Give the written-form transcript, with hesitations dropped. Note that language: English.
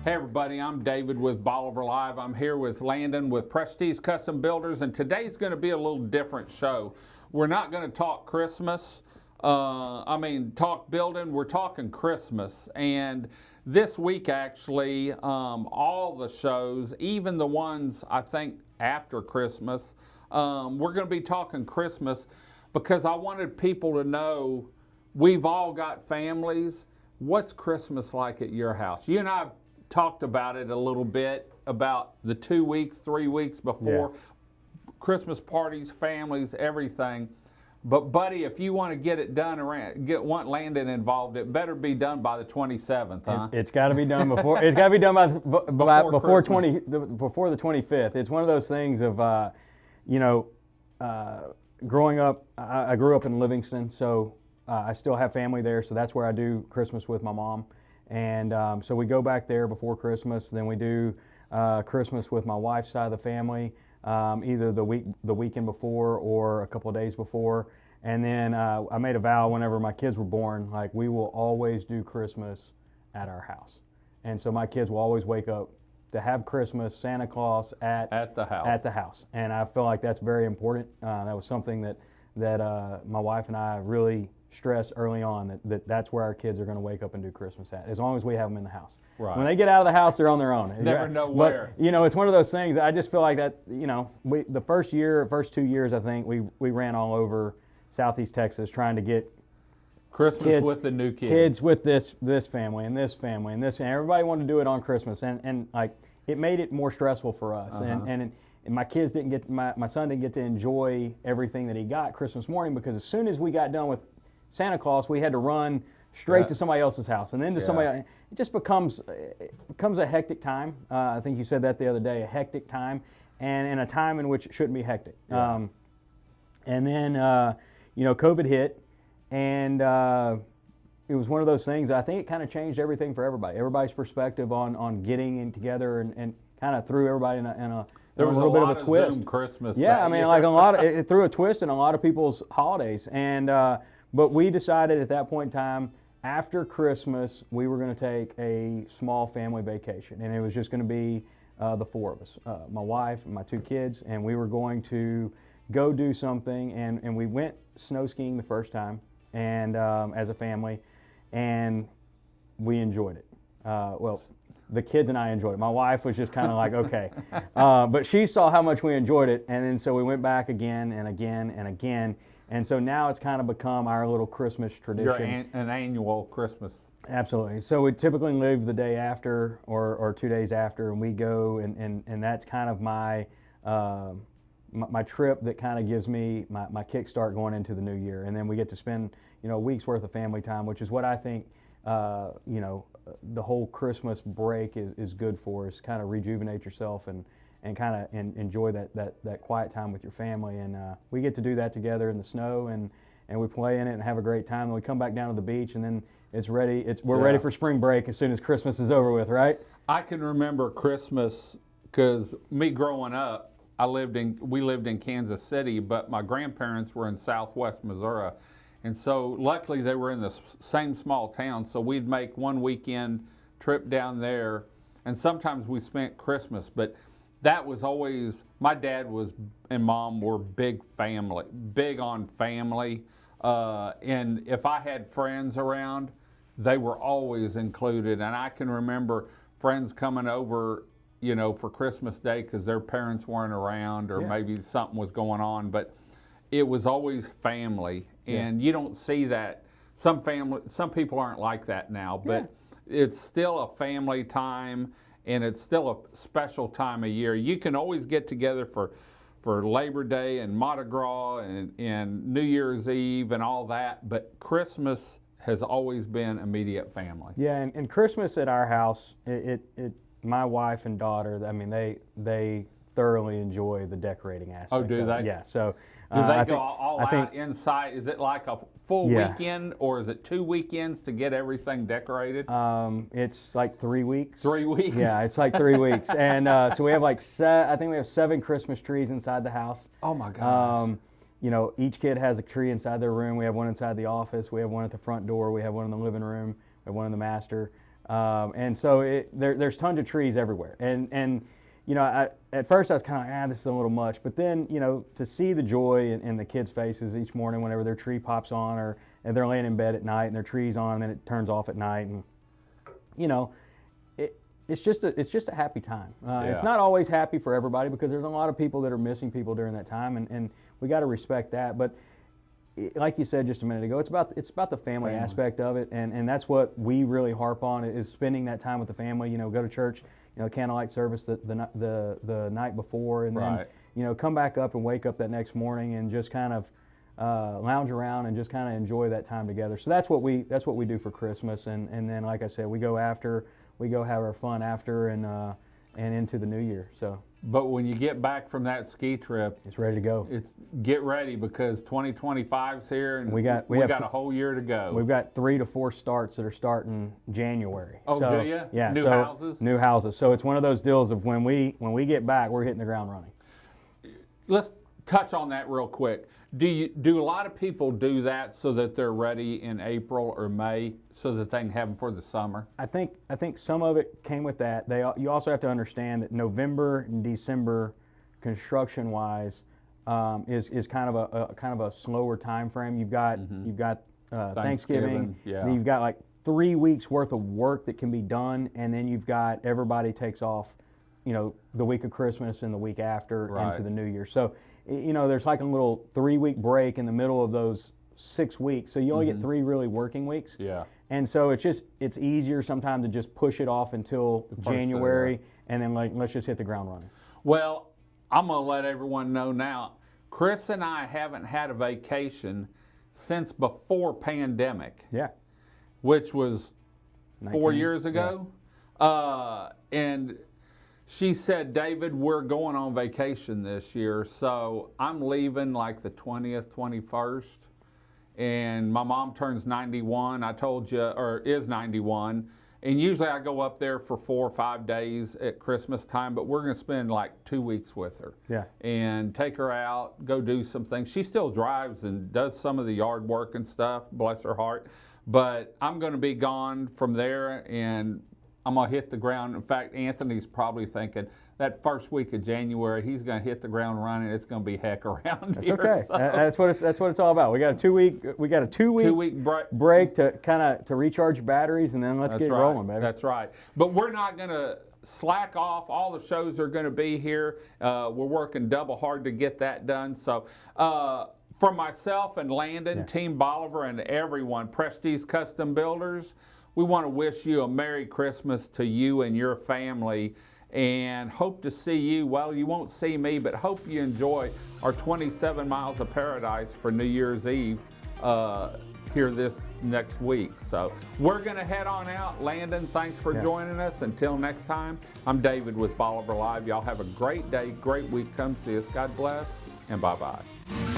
Hey everybody, I'm David with Bolivar Live. I'm here with Landon with Prestige Custom Builders, and today's going to be a little different show. We're not going to talk Christmas. Talk building. We're talking Christmas. And this week, actually, all the shows, even the ones I think after Christmas, we're going to be talking Christmas because I wanted people to know we've all got families. What's Christmas like at your house? You and I have talked about it a little bit about the 2 weeks, 3 weeks before, Christmas parties, families, everything. But buddy, if you want to get it done want Landon involved, it better be done by the 27th, huh? It's got to be done before. It's got to be done before the 25th. It's one of those things of, growing up. I grew up in Livingston, so I still have family there. So that's where I do Christmas with my mom. And so we go back there before Christmas. Then we do Christmas with my wife's side of the family, either the weekend before or a couple of days before. And then I made a vow whenever my kids were born, like we will always do Christmas at our house. And so my kids will always wake up to have Christmas, Santa Claus at the house. And I feel like that's very important. That was something that my wife and I really stress early on that's where our kids are going to wake up and do Christmas at, as long as we have them in the house. Right. When they get out of the house, they're on their own. Never know where. But, it's one of those things. I just feel like that, the first 2 years, I think we ran all over Southeast Texas trying to get Christmas with the new kids. Kids with this family and this family and this, and everybody wanted to do it on Christmas, and like it made it more stressful for us. And my kids didn't get my son didn't get to enjoy everything that he got Christmas morning, because as soon as we got done with Santa Claus, we had to run straight to somebody else's house, and then to somebody else. It just becomes a hectic time. I think you said that the other day, a hectic time, and in a time in which it shouldn't be hectic. Yeah. And then, COVID hit, and it was one of those things. I think it kind of changed everything for everybody. Everybody's perspective on getting in together, and kind of threw everybody in a little bit of a twist. Zoom Christmas. Yeah, it threw a twist in a lot of people's holidays, and. But we decided at that point in time, after Christmas, we were going to take a small family vacation. And it was just going to be the four of us, my wife and my two kids. And we were going to go do something. And we went snow skiing the first time, and as a family. And we enjoyed it. The kids and I enjoyed it. My wife was just kind of like, okay. But she saw how much we enjoyed it. And then so we went back again and again and again. And so now it's kind of become our little Christmas tradition. An annual Christmas. Absolutely. So we typically leave the day after or 2 days after, and we go, and that's kind of my trip that kind of gives me my kickstart going into the new year. And then we get to spend a week's worth of family time, which is what I think the whole Christmas break is good for, is kind of rejuvenate yourself and kind of enjoy that quiet time with your family. And we get to do that together in the snow, and we play in it and have a great time. And we come back down to the beach, and then we're ready for spring break as soon as Christmas is over with, right? I can remember Christmas because me growing up, we lived in Kansas City, but my grandparents were in Southwest Missouri. And so luckily they were in the same small town, so we'd make one weekend trip down there, and sometimes we spent Christmas. But that was always, my dad and mom were big on family. And if I had friends around, they were always included. And I can remember friends coming over, for Christmas Day because their parents weren't around, or maybe something was going on. But it was always family. And you don't see that. Some people aren't like that now, but it's still a family time. And it's still a special time of year. You can always get together for Labor Day and Mardi Gras and New Year's Eve and all that, but Christmas has always been immediate family. Yeah, and Christmas at our house, my wife and daughter, they thoroughly enjoy the decorating aspect. Oh, do they? Yeah. So do they go all out inside? Is it like a full weekend, or is it 2 weekends to get everything decorated? It's like 3 weeks. 3 weeks? Yeah, it's like 3 weeks. And so we have I think we have 7 Christmas trees inside the house. Oh my gosh. Each kid has a tree inside their room. We have one inside the office. We have one at the front door. We have one in the living room. We have one in the master. And so there's tons of trees everywhere. And you know, at first I was kind of like, this is a little much. But then, you know, to see the joy in the kids' faces each morning whenever their tree pops on, or and they're laying in bed at night and their tree's on and then it turns off at night, and you know, it's just a happy time. It's not always happy for everybody because there's a lot of people that are missing people during that time, and we got to respect that. But like you said just a minute ago, it's about the family aspect of it, and that's what we really harp on, is spending that time with the family. You know, go to church, you know, candlelight service the night before, and then you know, come back up and wake up that next morning and just kind of lounge around and just kind of enjoy that time together. So that's what we do for Christmas, and then like I said, we go have our fun after, and into the new year. So. But when you get back from that ski trip, it's ready to go. Get ready, because 2025's here, and we got a whole year to go. We've got 3 to 4 starts that are starting January. Oh, so, do you? Yeah. New houses? New houses. So it's one of those deals of when we get back, we're hitting the ground running. Let's touch on that real quick. Do a lot of people do that so that they're ready in April or May so that they can have them for the summer? I think some of it came with that. You also have to understand that November and December, construction-wise, is kind of a slower time frame. You've got Thanksgiving. Yeah. Then you've got like 3 weeks worth of work that can be done, and then you've got everybody takes off, you know, the week of Christmas and the week after into the new year. So, you know, there's like a little 3-week break in the middle of those 6 weeks. So you only get 3 really working weeks. Yeah. And so it's easier sometimes to just push it off until January, and then let's just hit the ground running. Well, I'm going to let everyone know now, Chris and I haven't had a vacation since before pandemic. Yeah. Which was 4 years ago. Yeah. And she said, David, we're going on vacation this year, so I'm leaving like the 20th, 21st, and my mom turns 91, I told you, or is 91, and usually I go up there for 4 or 5 days at Christmas time, but we're going to spend like 2 weeks with her. Yeah. And take her out, go do some things. She still drives and does some of the yard work and stuff, bless her heart, but I'm going to be gone from there, and I'm going to hit the ground. In fact, Anthony's probably thinking that first week of January, he's going to hit the ground running. It's going to be heck around That's here. Okay. So. That's what it's all about. We got a 2 week break to recharge batteries, and then let's get rolling, baby. That's right. But we're not going to slack off. All the shows are going to be here. We're working double hard to get that done. So from myself and Landon, Team Bolivar, and everyone, Prestige Custom Builders, we want to wish you a Merry Christmas to you and your family, and hope to see you. Well, you won't see me, but hope you enjoy our 27 Miles of Paradise for New Year's Eve here this next week. So we're going to head on out. Landon, thanks for joining us. Until next time, I'm David with Bolivar Live. Y'all have a great day, great week. Come see us. God bless, and bye-bye.